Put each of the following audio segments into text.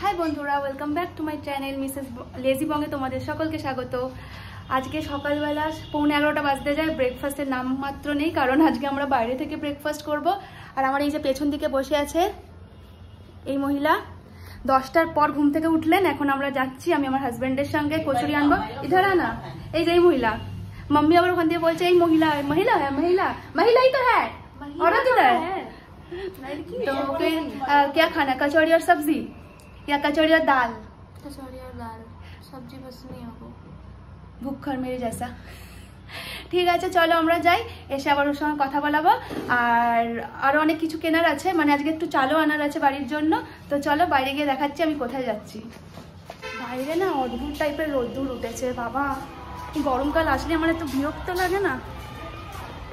High বন্ধুরা, welcome back to my channel Mrs lazy বঙ্গে তোমাদের সকলকে স্বাগত। আজকে সকালবেলা 11:15 বাজতে যায়, ব্রেকফাস্টের নাম মাত্র নেই, কারণ আজকে আমরা বাইরে থেকে ব্রেকফাস্ট করব। আর আমার এই যে পেছন দিকে বসে আছে এই মহিলা 10টার পর ঘুম থেকে উঠলেন। এখন আমরা যাচ্ছি, আমি আমার হাজব্যান্ডের সঙ্গে কচুরি আনবো। ইধার আনা, এই যে এই মহিলা। मम्मी আবার ওখান দিয়ে বলছে এই মহিলা মহিলা है महिला महिला ही तो है औरत इधर है। तो फिर क्या खाना, कचौड़ी और सब्जी या कचौड़ी और दाल? कचौड़ी और दाल, सब्जी पसंद नहीं होगा, ভুক্ষর মেরে जैसा। ঠিক আছে, চলো আমরা যাই, এসে আবার ওর সঙ্গে কথা বলাবো। আর আরো অনেক কিছু কেনার আছে, মানে আজকে একটু চালও আনার আছে বাড়ির জন্য। তো চলো বাইরে গিয়ে দেখাচ্ছি আমি কোথায় যাচ্ছি। বাইরে না অদ্ভুত টাইপের রোদ্দুর উঠেছে বাবা, গরমকাল আসলে আমার এত বিরক্ত লাগে না।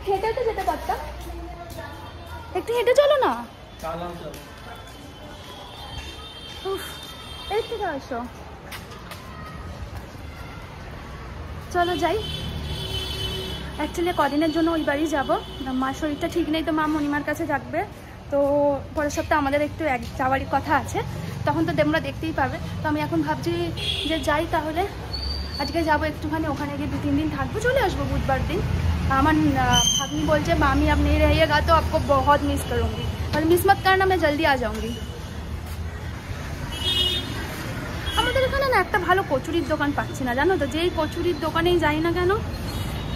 হেঁটে তো যেতে পারতাম, একটু হেঁটে চলো না। এই থেকে আসো, চলো যাই। অ্যাকচুয়ালি কদিনের জন্য ওই বাড়ি যাবো, মার শরীরটা ঠিক নেই, তো মা মণিমার কাছে থাকবে। তো পরের সপ্তাহে আমাদের একটু যাওয়ারই কথা আছে, তখন তো তোমরা দেখতেই পাবে। তো আমি এখন ভাবছি যে যাই, তাহলে আজকে যাবো একটুখানি, ওখানে গিয়ে 2-3 दिन থাকবো, চলে আসবো বুধবার দিন। আমার ভাগ্নি বলছে मामी अब नहीं रहिएगा तो आपको बहुत मिस करूँगी, और मिस मत करना, मैं जल्दी आ जाऊँगी। আমাদের এখানে না একটা ভালো কচুরির দোকান পাচ্ছি না, জানো তো। যেই কচুরির দোকানেই যাই না কেন,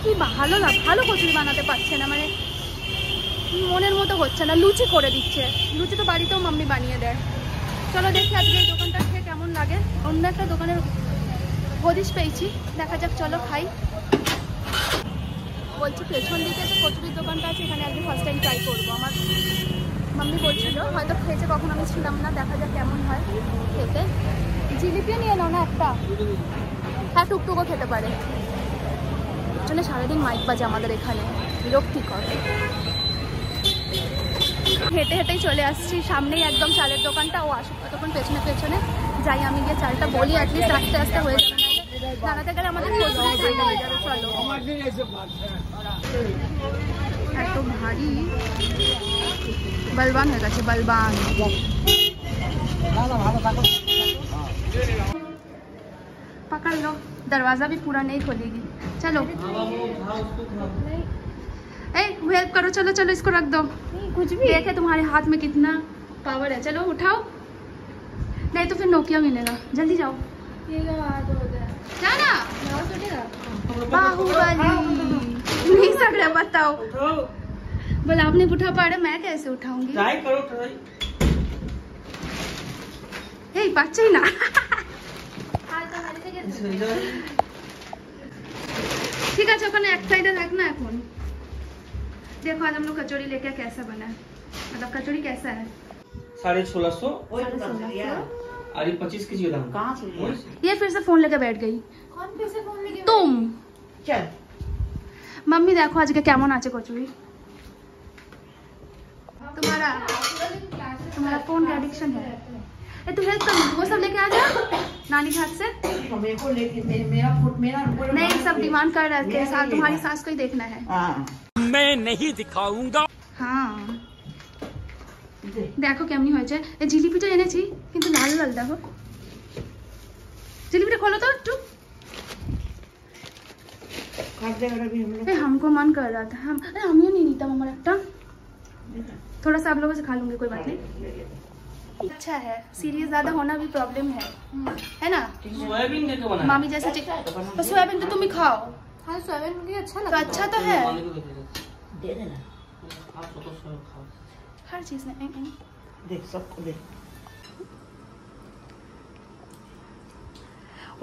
কি ভালো কচুরি বানাতে পারছে না, মানে মনের মতো হচ্ছে না। লুচি করে দিচ্ছে, লুচি তো বাড়িতেও মাম্মি বানিয়ে দেয়। চলো দেখি আজকে এই দোকানটা খেয়ে কেমন লাগে। অন্য একটা দোকানের হদিশ পেয়েছি, দেখা যাক, চলো খাই। বলছি পেছন দিকে যে কচুরির দোকানটা আছে, এখানে আজকে ফার্স্ট টাইম ট্রাই করবো। আমার মাম্মি বলছিল, হয়তো খেয়েছে কখন, আমি ছিলাম না, দেখা যাক কেমন হয় খেতে। জিলিপিও নিয়ে নাও না একটা, হ্যাঁ টুকটুকও খেতে পারে। জন্য সারাদিন মাইক বাজে আমাদের এখানে, বিরক্তিকর। হেঁটে হেঁটেই চলে আসছি, সামনেই একদম চালের দোকানটা। ও আসুক তখন পেছনে পেছনে যাই, আমি গিয়ে চালটা বলি, অ্যাটলিস্ট আস্তে আস্তে হয়ে যাবে, নাহলে দাঁড়াতে গেলে আমাদের কচুরি ঠান্ডা হয়ে যাবে। চলো, এত ভারী, বলবান হয়ে গেছে, বলবান। पकड़ लो, दरवाजा भी पूरा नहीं खोलेगी। चलो ए हेल्प करो, चलो चलो इसको रख दो। कुछ भी देखे तुम्हारे हाथ में कितना पावर है। चलो उठाओ, नहीं तो फिर नोकिया मिलेगा। जल्दी जाओ, जाना बाहुबली नहीं सक रहा, बताओ। बोला आप नहीं उठा पा रहे, मैं कैसे उठाऊंगी? ट्राई करो, ट्राई। এই পাচ্ছি না। ठीक है, ओखाने एक साइडे रख ना। এখন देखो आज हम लोग कचौड़ी लेके कैसा बना है, मतलब कचौड़ी कैसा है। 1650 और 25 की दाम। कहाँ से ये फिर से फोन लेके बैठ गई। कौन फिर से फोन लेके तुम चल। मम्मी देखो आज के कैमन आचे कचौड़ी। तुम्हारा फोन का एडिक्शन है। ए तू हेल्प कर, वो सब लेके आ जा नानी के हाथ से। मेरे को लेके मेरा नहीं, सब डिमांड कर रहे थे, साथ तुम्हारी सास को ही देखना है। मैं नहीं दिखाऊंगा। हाँ देखो কেমনি হয়েছে। এই জিলিপিটা এনেছি, কিন্তু লাল লাল দেখো। জিলিপিটা খোলো তো একটু। हमको मन कर रहा था, हमियो नहीं नीता हमारा একটা। थोड़ा सा आप लोगों से खा लूंगी, कोई बात नहीं। अच्छा है, सीरियस ज्यादा होना भी प्रॉब्लम है ना। सोयाबीन देके बना मामी जैसे तो सोयाबीन तो तुम ही खाओ। हाँ सोयाबीन मुझे अच्छा तो लगता है। अच्छा तो है दे देना, आप तो खाओ हर चीज में। देख सबको देख।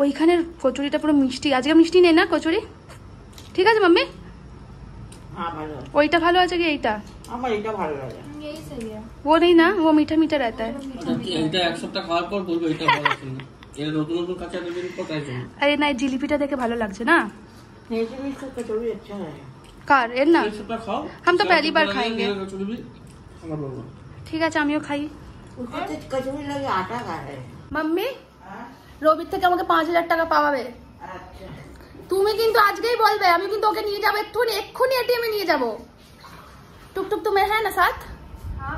ওইখানের কচুরিটা পুরো মিষ্টি, আজকে মিষ্টি নেই না কচুরি। ঠিক আছে মাম্মি, हाँ भालो, ওইটা ভালো আছে কি এইটা? আমার এটা ভালো লাগে, यही सही है। वो नहीं ना, वो मीठा मीठा रहता है। এটা এক সপ্তাহ খাওয়ার পর বলবো এটা ভালো আছে না। এর নতুন নতুন কাঁচা বেরিয়ে ট্রাই করুন। अरे না, জিলিপিটা দেখে ভালো লাগছে না। नेचर में इसका कचौड़ी अच्छा है। কার এর না? এক সপ্তাহ খাও, हम तो पहली बार खाएंगे। কচুরি भी আমার বলবো। ঠিক আছে, আমিও খাই। उसको तो कचौड़ी लगे आटा खा रहे हैं। মাম্মি রবির থেকে আমাকে 5000 টাকা পাওয়াবে। अच्छा তুমি কিন্তু আজকেই বলবে, আমি কিন্তু ওকে নিয়ে যাবো, এক্ষুনি এটিএম এ নিয়ে যাবো। টুকটুক তুমি है ना साथ? हाँ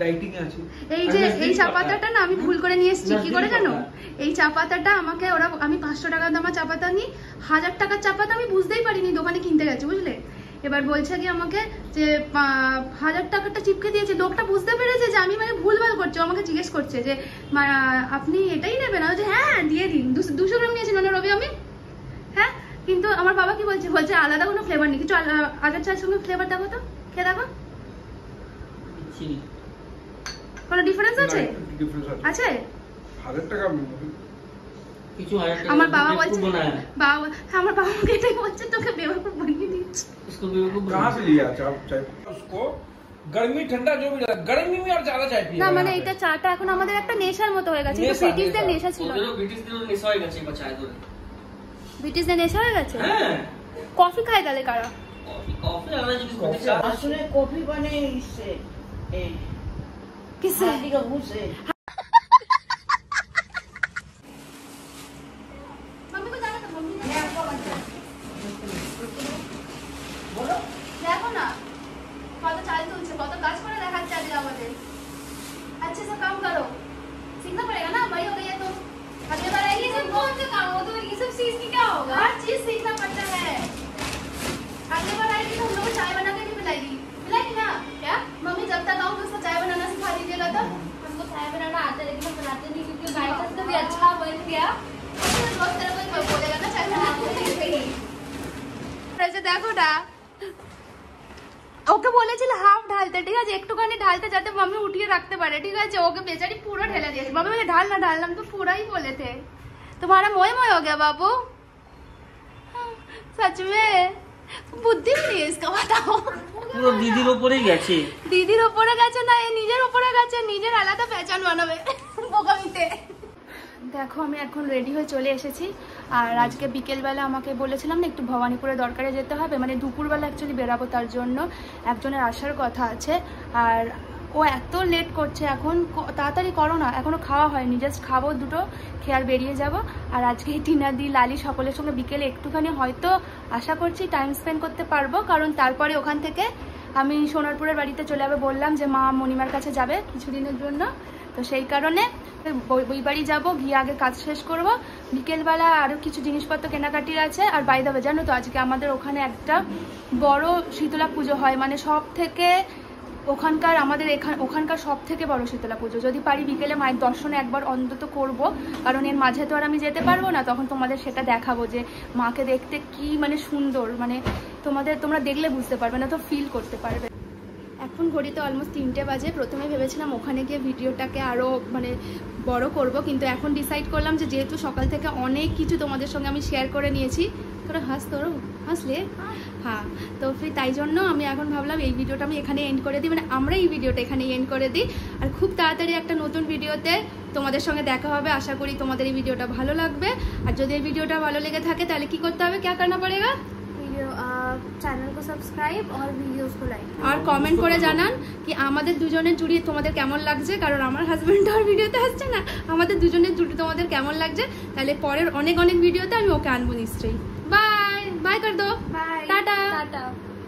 ডাইটিং আছে। এই যে এই চা পাতাটা না আমি ভুল করে নিয়ে এসেছি। কি করে জানো? এই চা পাতাটা আমাকে ওরা, আমি 500 টাকা দামের চা পাতা নিই, 1000 টাকার চা পাতা আমি বুঝতেই পারিনি, দোকানে কিনতে গেছি, বুঝলে। এবার বলছে কি আমাকে যে 1000 টাকাটা চিপকে দিয়েছে। লোকটা বুঝতে পেরেছে যে আমি মানে ভুলভাল করছি, আমাকে জিজ্ঞেস করছে যে আপনি এটাই নেবেন? আমি হ্যাঁ দিয়ে দিন। 200 গ্রাম নিয়েছি না রবি আমি, হ্যাঁ। কিন্তু আমার বাবা কি বলছে, বলছে আলাদা কোনো ফ্লেভার নেই। কিছু আগের চায়ের সঙ্গে ফ্লেভার দেখো তো, খেয়ে দেখো, কোনো ডিফারেন্স আছে? আছে 1000 টাকা কিছু 1000 টাকা আমার বাবা বলছে, আমার বাবা আমাকে এটাই বলছে, তোকে বেওকুফ বানিয়ে দিচ্ছি। कहाँ से लिया चाय उसको? गर्मी ठंडा जो भी रहता, गर्मी में और ज्यादा चाय पिए না মানে এটা চাটা এখন আমাদের একটা নেশার মতো হয়ে গেছে। কিন্তু ব্রিটিশদের নেশা ছিল না। ব্রিটিশদের নেশা হয়ে গেছে এবার চায় ধরে। ব্রিটিশদের নেশা হয়ে গেছে। হ্যাঁ, কফি খায় তাহলে কারা? कॉफी आना जिस कॉफी আসলে কফি बने इससे किससे? हाथी का मुंह से। मम्मी को जाना तो मम्मी मैं आपको बताऊं। बोलो দেখো না কত চাল তুলছে, কত কাজ করে দেখাচ্ছে আজকে আমাদের। अच्छे से काम करो, सीखना पड़ेगा ना, बड़ी हो गई है तुम। अगली बार आएगी तो कौन से काम हो, तो ये सब चीज की क्या होगा? हर चीज सीखना पड़ता है। अगली बार आएगी तो हम लोग को चाय बना के नहीं पिलाएगी, पिलाएगी ना? क्या मम्मी जब तक आऊँ तो उसको चाय बनाना सिखा दीजिएगा। तो हमको चाय बनाना आता है लेकिन हम बनाते नहीं, क्योंकि गाय का दूध भी अच्छा बन गया। रोज तेरे को बोलेगा ना चाय बनाना। ऐसे देखो ना, ওকে বলেছিল হাফ ঢালতে, ঠিক আছে, একটুখানি ঢালতে যাতে মাম্মি উঠিয়ে রাখতে পারে, ঠিক আছে। ওকে বেচারি পুরো ঢেলে দিয়েছে। মাম্মি বলে ঢাল না, ঢাললাম তো पूरा ही बोले थे। तुम्हारा मोय मोय हो गया बाबू, सच में বুদ্ধি নেই इसका, बताओ। পুরো দিদির উপরেই গেছে। দিদির উপরে গেছে না, এ নিজের উপরে গেছে, নিজের আলাদা পেছান বানাবে বোকামিতে। দেখো আমি এখন রেডি হয়ে চলে এসেছি। আর আজকে বিকেলবেলা আমাকে বলেছিলাম না একটু ভবানীপুরে দরকারে যেতে হবে, মানে দুপুরবেলা অ্যাকচুয়ালি বেরাবো, তার জন্য একজনের আসার কথা আছে। আর ও এত লেট করছে এখন, তাড়াতাড়ি করো না, এখনও খাওয়া হয়নি, জাস্ট খাবো দুটো, খেয়ে আর বেরিয়ে যাব। আর আজকে টিনা দি, লালি সকলের সঙ্গে বিকেলে একটুখানি হয়তো আশা করছি টাইম স্পেন্ড করতে পারবো, কারণ তারপরে ওখান থেকে আমি সোনারপুরের বাড়িতে চলে যাবে। বললাম যে মা মণিমার কাছে যাবে কিছুদিনের জন্য, তো সেই কারণে ওই বাড়ি যাবো, গিয়ে আগে কাজ শেষ করব। বিকেলবেলা আরও কিছু জিনিসপত্র কেনাকাটির আছে। আর বাই দ্য ওয়ে জানো তো আজকে আমাদের ওখানে একটা বড় শীতলা পুজো হয়, মানে সব থেকে ওখানকার আমাদের ওখানকার সব থেকে বড় শীতলা পুজো। যদি পারি বিকেলে মায়ের দর্শনে একবার অন্তত করব, কারণ এর মাঝে তো আর আমি যেতে পারবো না। তখন তোমাদের সেটা দেখাবো যে মাকে দেখতে কি মানে সুন্দর, মানে তোমরা দেখলে বুঝতে পারবে না, তো ফিল করতে পারবে। এখন ঘড়িতে অলমোস্ট 3টে বাজে। প্রথমে ভেবেছিলাম ওখানে গিয়ে ভিডিওটাকে আরও মানে বড় করব, কিন্তু এখন ডিসাইড করলাম যে যেহেতু সকাল থেকে অনেক কিছু তোমাদের সঙ্গে আমি শেয়ার করে নিয়েছি, তোরা হাসলে হ্যাঁ, তো ফির তাই জন্য আমি এখন ভাবলাম এই ভিডিওটা আমি এখানে এন্ড করে দিই, মানে আমরা এই ভিডিওটা এখানে এন্ড করে দিই। আর খুব তাড়াতাড়ি একটা নতুন ভিডিওতে তোমাদের সঙ্গে দেখা হবে। আশা করি তোমাদের এই ভিডিওটা ভালো লাগবে। আর যদি এই ভিডিওটা ভালো লেগে থাকে তাহলে কি করতে হবে, क्या करना पड़ेगा? चैनल को सब्सक्राइब और वीडियोस को लाइक আর কমেন্ট করে জানান কি আমাদের দুজনের জুড়ি তোমাদের কেমন লাগছে, কারণ আমার হাজবেন্ড আর ভিডিওতে আসছে না, আমাদের দুজনের জুড়ি তোমাদের কেমন লাগছে। তাহলে পরের অনেক ভিডিওতে আমি ওকে আনবো নিশ্চয়ই। বাই বাই কর দো, बाय টাটা। टाटा।